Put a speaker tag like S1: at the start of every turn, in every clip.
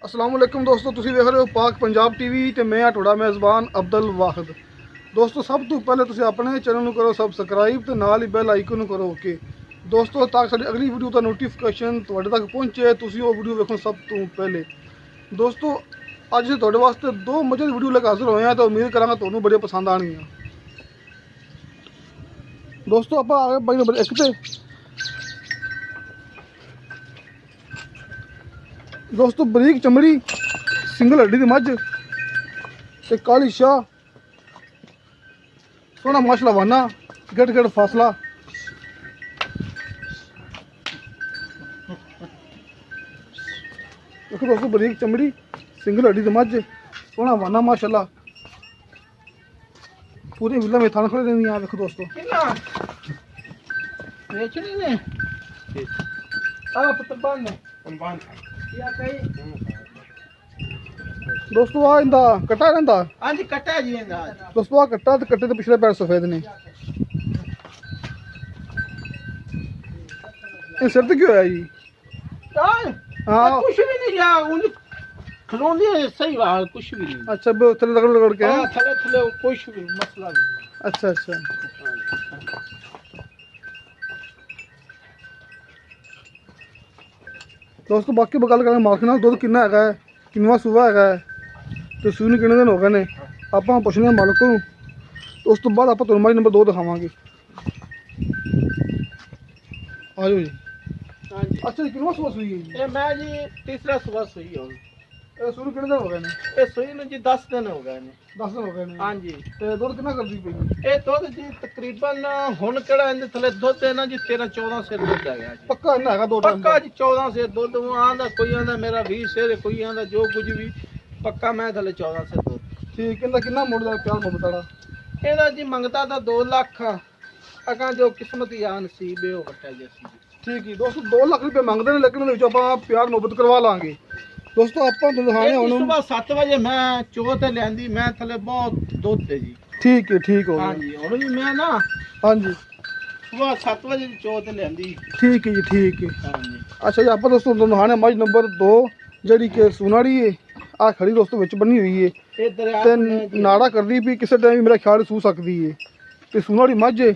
S1: अस्सलाम वालेकुम दोस्तों, तुसी देख रहे हो पाक पंजाब टीवी ते मैं हाँ तुहाडा मेज़बान अब्दुल वाहिद। दोस्तों सब तो पहले तुसी अपने चैनल करो सबसक्राइब तो नाल ही बेल आइकन करो ओके दोस्तों, ताकि साडी अगली वीडियो का नोटिफिकेशन तुहाडे तक पहुँचे, तुसी वो वीडियो देखो सब तो पहले। दोस्तों अज तुहाडे वास्ते दो मजे वीडियो लेकर हाजिर होए हैं, तो उम्मीद करांगा तुहानू बड़िया पसंद आएंगी। दोस्तों आप आ गए भाई नंबर 1 पे। दोस्तों बरीक चमड़ी सिंगल हड्डी की मझ ते काली शाह सोना माशाल्लाह वाना गट गट फासला। देखो दोस्तों बरीक चमड़ी सिंगल हड्डी की मझ सोना वाना माशाल्लाह, पूरी विला में थान खड़े रहनी है। देखो दोस्तों दोस्तों आ इंदा कट्टा रहंदा।
S2: हां जी कट्टा जी इंदा।
S1: दोस्तों आ कट्टा ते कट्टे दे पिछले पैर सफेद ने। ये सिर ते क्यों होया जी?
S2: हां कुछ भी नहीं या उन खलोंदी है सही बात, कुछ भी नहीं।
S1: अच्छा बे थले रगड़ के
S2: हां थले थले कुछ भी मसला नहीं।
S1: अच्छा अच्छा दोस्तों बाकी गल करें मालक नाल दुध किन्ना हैगा है, किन्नवा सूबा हैगा है ते सूई नूं किन्ने दिन हो गए ने। आपां पुछने मालक को, उस तो बाद आपां तुहानूं माई नंबर 2 दिखावांगे। आ जाओ जी।
S2: हां जी
S1: अच्छा जी किन्नवा सूबा सूई है जी?
S2: ये मैं जी तीसरा सुबह सोई हूं।
S1: ए सूई नूं किन्ने दिन हो गए ने?
S2: ये सोई में जी 10 दिन हो गए ने।
S1: 10 दिन हो गए ने।
S2: हां जी
S1: ते दुध किन्ना करदी पई?
S2: ये दुध जी तकरीबन हुण केड़ा इंदे थले दुध है ना जी 13-14 सेर दुध है जी।
S1: पक्का इन्ना हैगा दो टाइम
S2: पक्का जी 14 सेर दुध आंदा, कोई आंदा मेरा 20 सेर, कोई आंदा जो कुछ भी, पक्का मैं थले 14 सेर दुध।
S1: ठीक इनदा किन्ना मुड़दा प्यार मोहब्बत वाला?
S2: ਇਹਦਾ ਜੀ ਮੰਗਦਾ ਤਾਂ 2 ਲੱਖ ਅਗਾਂ ਜੋ ਕਿਸਮਤ ਜਾਂ ਨਸੀਬ ਹੈ ਉਹ ਵਟਾ ਜੈਸੀ।
S1: ठीक है दोस्तों 2 लाख रुपये मंगते हैं, लेकिन उन्हें आप प्यार मोहब्बत करवा लांगे। दोस्तों आप दिखाने
S2: ਇਹ
S1: ਹੁਣ
S2: ਸਵੇਰ 7 ਵਜੇ ਮੈਂ ਚੋ ਤੇ ਲਿਆਂਦੀ, ਮੈਂ ਥਲੇ ਬਹੁਤ ਦੁੱਧ ਹੈ ਜੀ।
S1: ठीक है ठीक हो गया।
S2: ਹਾਂਜੀ ਹੁਣ ਵੀ ਮੈਂ ਨਾ
S1: हाँ जी
S2: ਸਵੇਰ 7 ਵਜੇ ਦੀ ਚੋ ਤੇ ਲਿਆਂਦੀ।
S1: ठीक है जी ठीक है।
S2: ਹਾਂਜੀ
S1: अच्छा जी आप दोस्तों दिखाने मज नंबर 2 जी कि सुनाड़ी है आ खड़ी दोस्तों विच बनी हुई है
S2: ਇਹ ਦਰਿਆ
S1: ते नाड़ा कर दी भी किसी टाइम मेरा ख्याल सू सकती है ते सुनाड़ी मझ है।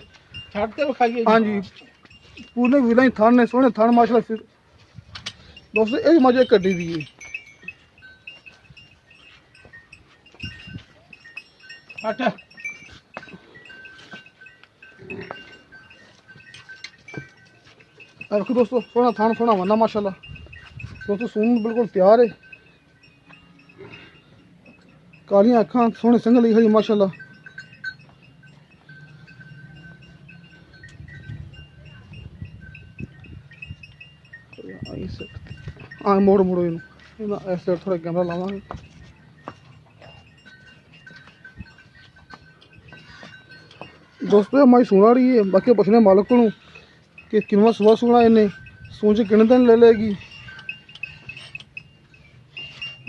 S2: ਛੱਡ ਤੇ ਵਿਖਾਈਏ
S1: हाँ जी पूरे विला ही थान ने सोहने थान माशाल्लाह। फिर दोस्तों ये मझ एक कड्डी दी है।
S2: ਹਟ
S1: देखो दोस्तों सोना थान सोना वना माशाल्लाह। दोस्तों सून बिल्कुल तैयार है, कालियां अखां सोहने सिंगल ही खड़ी माशाल्लाह। हाँ मोड़ मोड़ो इनू इस साइड थोड़ा कैमरा लावांगे। दोस्तों हमारी सुना रही है, बाकी पुछने मालक को कि किनवा सुबह सुना इन्हें सूंच किन्ने दिन ले लेगी।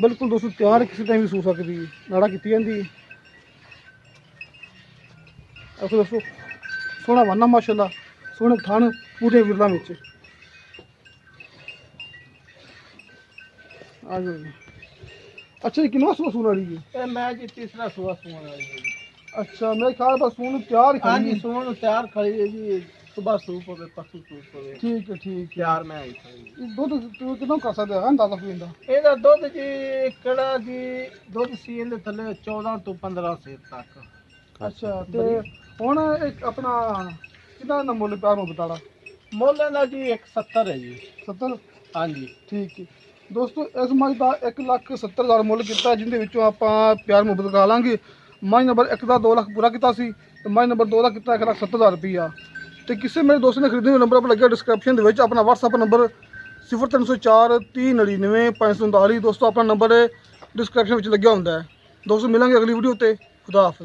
S1: बिल्कुल दोस्तों तैयार किसी टाइम भी सू सकती है, नाड़ा की जाती है। ऐसे दोस्तों सोना वाना माशाल्लाह, सोने थान पूरे विरला में। आ जाओ। अच्छा ये किनवा सुबह सुना रही है?
S2: ਇਹ ਮੈਂ ਜੀ ਤੀਸਰਾ ਸੁਬਹ ਸੂਣ ਵਾਲੀ ਹੈ ਜੀ।
S1: अच्छा मेरे ख्याल बस सून तैयार ही
S2: ਹਾਂਜੀ
S1: खड़ी है।
S2: ਸੂਣ ਤਿਆਰ ਖੜੀ ਹੈ ਜੀ, ਸਵੇਰ ਸੂਪ ਹੋਵੇ ਪਰਸੋਂ ਸੂਪ ਹੋਵੇ
S1: ठीक है ठीक है।
S2: ਤਿਆਰ ਮੈਂ ਆਈ ਖੜੀ।
S1: ये दूध कितना कर सकते हैं अंदाजा कोई इंदा?
S2: ਇਹਦਾ ਦੁੱਧ ਜੀ ਕਿਹੜਾ ਜੀ ਦੁੱਧ ਸੀ ਇਹਦੇ ਥੱਲੇ 14 ਤੋਂ 15 सेर तक।
S1: अच्छा ते हुन एक अपना कितना ना मुੱਲ प्यार मोहब्बत वाला?
S2: ਮੁੱਲ ਇਹਦਾ ਜੀ 170 ਹੈ ਜੀ।
S1: 70?
S2: ਹਾਂਜੀ
S1: ठीक है दोस्तों इस मझ का 1,70,000 मुੱਲ ਕੀਤਾ, ਜਿੰਦੇ ਵਿੱਚੋਂ ਆਪਾਂ प्यार मोहब्बत ਕਰਾ ਲਾਂਗੇ। मझ नंबर 1 ਦਾ 2 ਲੱਖ पूरा किया सी ਤੇ मझ नंबर 2 ਦਾ ਕੀਤਾ 1,70,000 रुपया। ਤੇ ਕਿਸੇ ਮੇਰੇ ਦੋਸਤ ਨੇ ਖਰੀਦਣੀ ਨੰਬਰ ਆਪ ਲੱਗਿਆ ਡਿਸਕ੍ਰਿਪਸ਼ਨ ਦੇ ਵਿੱਚ, ਆਪਣਾ WhatsApp ਨੰਬਰ 0304 3099 539। ਦੋਸਤੋ ਆਪਣਾ ਨੰਬਰ ਡਿਸਕ੍ਰਿਪਸ਼ਨ ਵਿੱਚ ਲੱਗਿਆ ਹੁੰਦਾ ਹੈ। ਦੋਸਤੋ ਮਿਲਾਂਗੇ ਅਗਲੀ ਵੀਡੀਓ ਤੇ। ਖੁਦਾ ਹਾਫਿਜ਼।